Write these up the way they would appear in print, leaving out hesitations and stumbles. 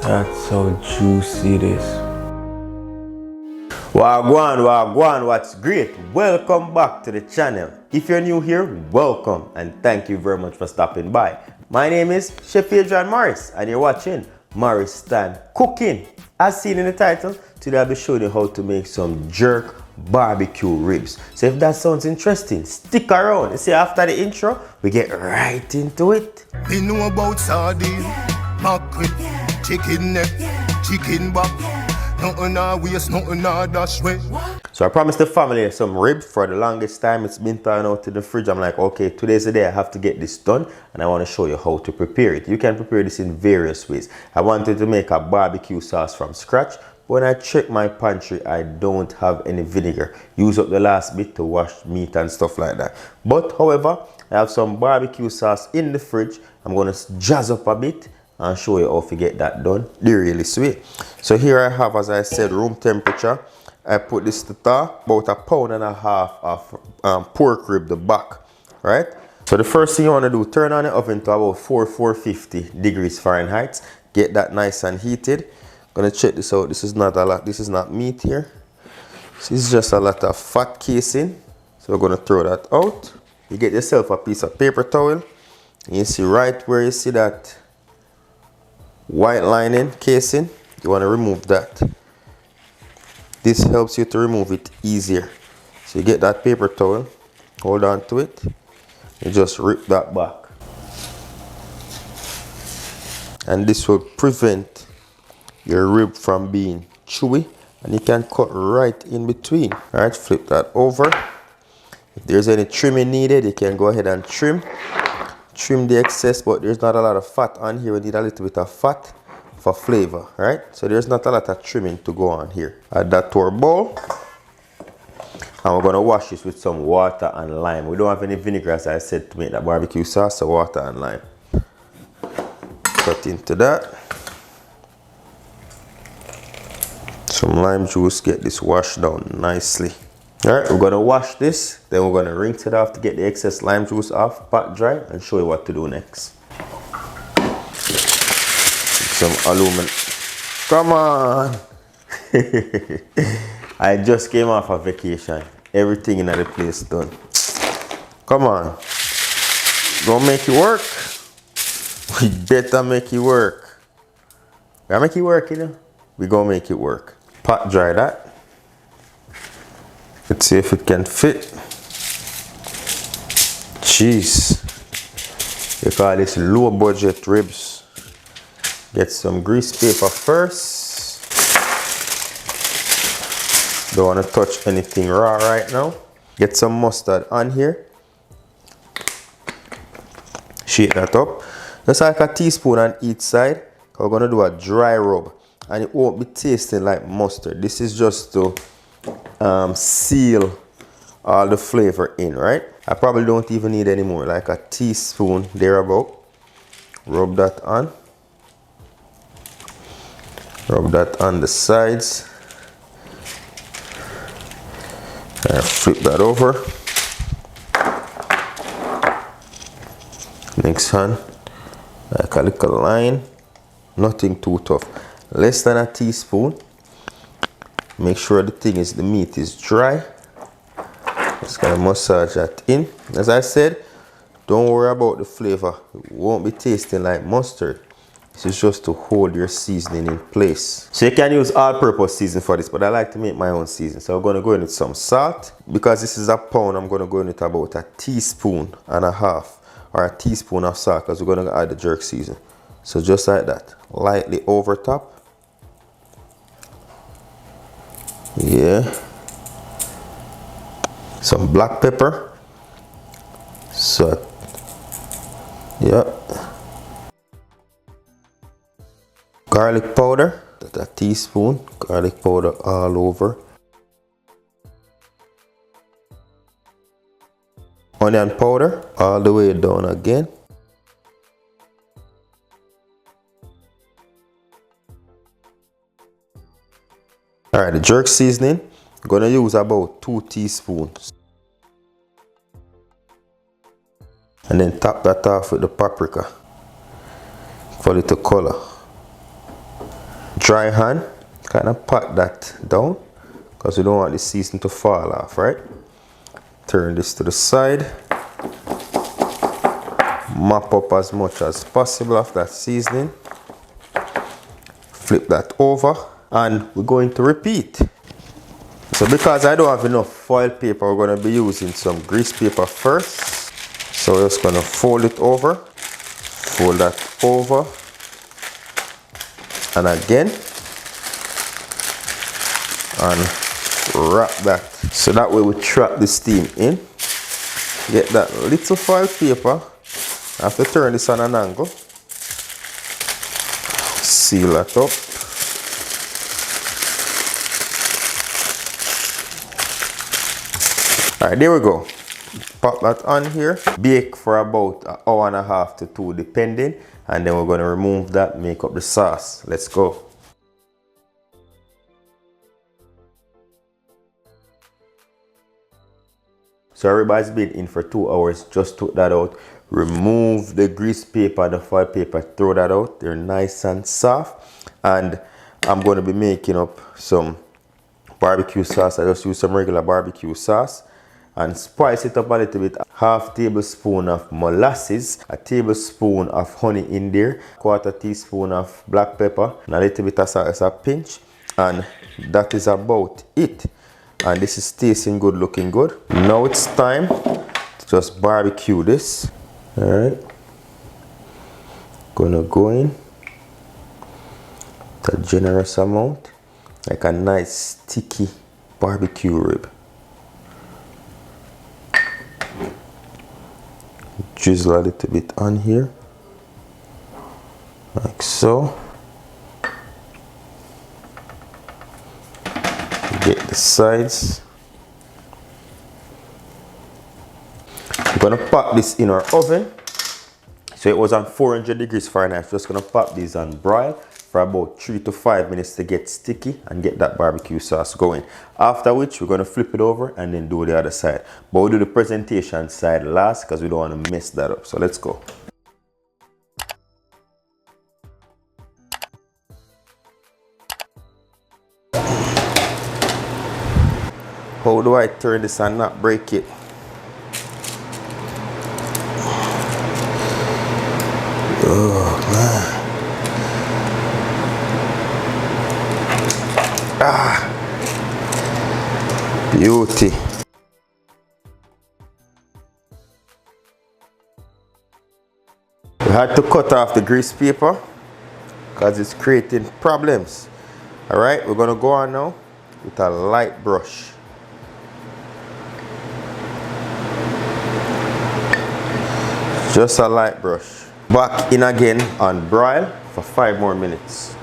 That's how juicy it is. Wagwan, what's great? Welcome back to the channel. If you're new here, welcome and thank you very much for stopping by. My name is Chef Adrian Morris and you're watching Morris Time Cooking. As seen in the title, today I'll be showing you how to make some jerk barbecue ribs. So if that sounds interesting, stick around. You see, after the intro, we get right into it. We know about sardine, mackerel, chicken neck, chicken back. Nothing I waste, nothing I dash way. So I promised the family some ribs for the longest time. It's been thrown out in the fridge. I'm like, okay, today's the day I have to get this done and I want to show you how to prepare it. You can prepare this in various ways. I wanted to make a barbecue sauce from scratch. When I check my pantry, I don't have any vinegar. Use up the last bit to wash meat and stuff like that. But however, I have some barbecue sauce in the fridge. I'm going to jazz up a bit and show you how to get that done the really sweet. So here I have, as I said, room temperature. I put this to thaw, about 1.5 pounds of pork rib, the back, right? So the first thing you want to do, turn on the oven to about 450 degrees Fahrenheit. Get that nice and heated. Gonna check this out. This is not a lot. This is not meat here. This is just a lot of fat casing. So we're gonna throw that out. You get yourself a piece of paper towel. And you see right where you see that white lining casing, you want to remove that. This helps you to remove it easier. So you get that paper towel, hold on to it, and just rip that back. And this will prevent your rib from being chewy, and you can cut right in between. Alright, flip that over. If there's any trimming needed, you can go ahead and trim the excess, but there's not a lot of fat on here. We need a little bit of fat for flavor, right? So there's not a lot of trimming to go on here. Add that to our bowl, and we're gonna wash this with some water and lime. We don't have any vinegar, as I said, to make that barbecue sauce, so water and lime. Cut into that. Some lime juice, get this washed down nicely. Alright, we're going to wash this, then we're going to rinse it off to get the excess lime juice off, pat dry, and show you what to do next. Some aluminum. Come on! I just came off a vacation. Everything in the place done. Come on. Gonna make it work. We better make it work. We gotta make it work, you know? We gonna make it work. Pat dry that. Let's see if it can fit. Jeez. You call this low budget ribs. Get some grease paper first. Don't want to touch anything raw right now. Get some mustard on here. Shake that up. Just like a teaspoon on each side. We're going to do a dry rub. And it won't be tasting like mustard. This is just to seal all the flavor in, right? I probably don't even need any more, like a teaspoon thereabout. Rub that on. Rub that on the sides. And flip that over. Next one, like a little line. Nothing too tough. Less than a teaspoon. Make sure the meat is dry. Just gonna massage that in. As I said, don't worry about the flavor. It won't be tasting like mustard. This is just to hold your seasoning in place. So you can use all-purpose seasoning for this, but I like to make my own seasoning. So I'm gonna go in with some salt. Because this is a pound, I'm gonna go in with about 1.5 teaspoons or a teaspoon of salt, because we're gonna add the jerk season. So just like that, lightly over top. Yeah, some black pepper. So, yeah, garlic powder, that's a teaspoon. Garlic powder all over. Onion powder all the way down again. Alright, the jerk seasoning, I'm gonna use about 2 teaspoons. And then top that off with the paprika for a little color. dry hand, kind of pat that down because we don't want the seasoning to fall off, right? Turn this to the side. Mop up as much as possible of that seasoning. Flip that over and we're going to repeat. So because I don't have enough foil paper, we're going to be using some grease paper first. So we're just going to fold it over. Fold that over. And again. And wrap that. So that way we trap the steam in. Get that little foil paper. I have to turn this on an angle. Seal that up. Alright, there we go. Pop that on here. Bake for about an hour and a half to 2 depending. And then we're going to remove that, make up the sauce. Let's go. So everybody's been in for 2 hours. Just took that out. Remove the grease paper and the foil paper. Throw that out. They're nice and soft. And I'm going to be making up some barbecue sauce. I just use some regular barbecue sauce. And spice it up a little bit. Half tablespoon of molasses. A tablespoon of honey in there. 1/4 teaspoon of black pepper. And a little bit of salt as a pinch. And that is about it. And this is tasting good, looking good. Now it's time to just barbecue this. Alright. Gonna go in. A generous amount. Like a nice sticky barbecue rib. Drizzle a little bit on here. Like so. Get the sides. We're gonna pop this in our oven. So it was on 400 degrees Fahrenheit. Just gonna pop these and broil for about 3 to 5 minutes to get sticky and get that barbecue sauce going. After which we're gonna flip it over and then do the other side. But we'll do the presentation side last because we don't want to mess that up. So let's go. How do I turn this and not break it? Oh man. Ah. Beauty. We had to cut off the grease paper because it's creating problems. Alright, we're gonna go on now with a light brush. Just a light brush. Back in again and broil for 5 more minutes.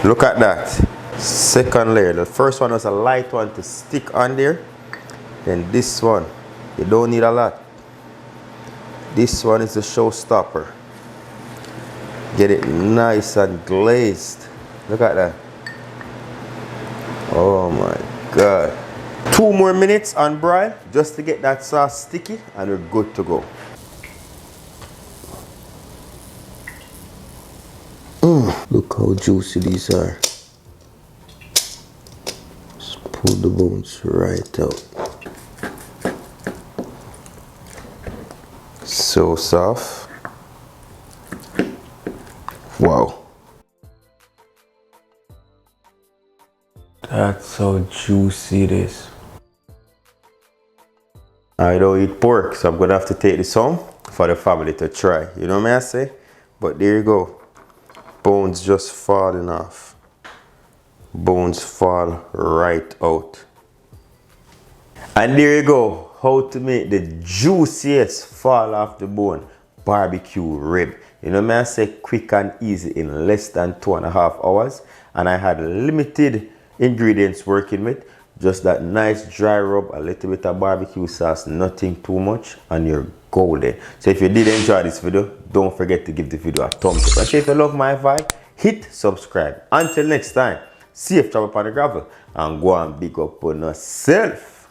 Look at that. Second layer. The first one was a light one to stick on there. Then this one, you don't need a lot. This one is the showstopper. Get it nice and glazed. Look at that. Oh my God. 2 more minutes on broil just to get that sauce sticky and we're good to go. Look how juicy these are. Just pull the bones right out. So soft. Wow. That's how juicy it is. I don't eat pork, so I'm gonna have to take this home for the family to try. You know what I say? But there you go. Bones just falling off. Bones fall right out. And there you go. How to make the juiciest fall off the bone barbecue rib. You know what I say? Quick and easy in less than 2.5 hours. And I had limited ingredients working with. Just that nice dry rub, a little bit of barbecue sauce, nothing too much, and you're golden. So if you did enjoy this video, don't forget to give the video a thumbs up. And if you love my vibe, hit subscribe. Until next time, safe travel upon the gravel and go and big up on yourself.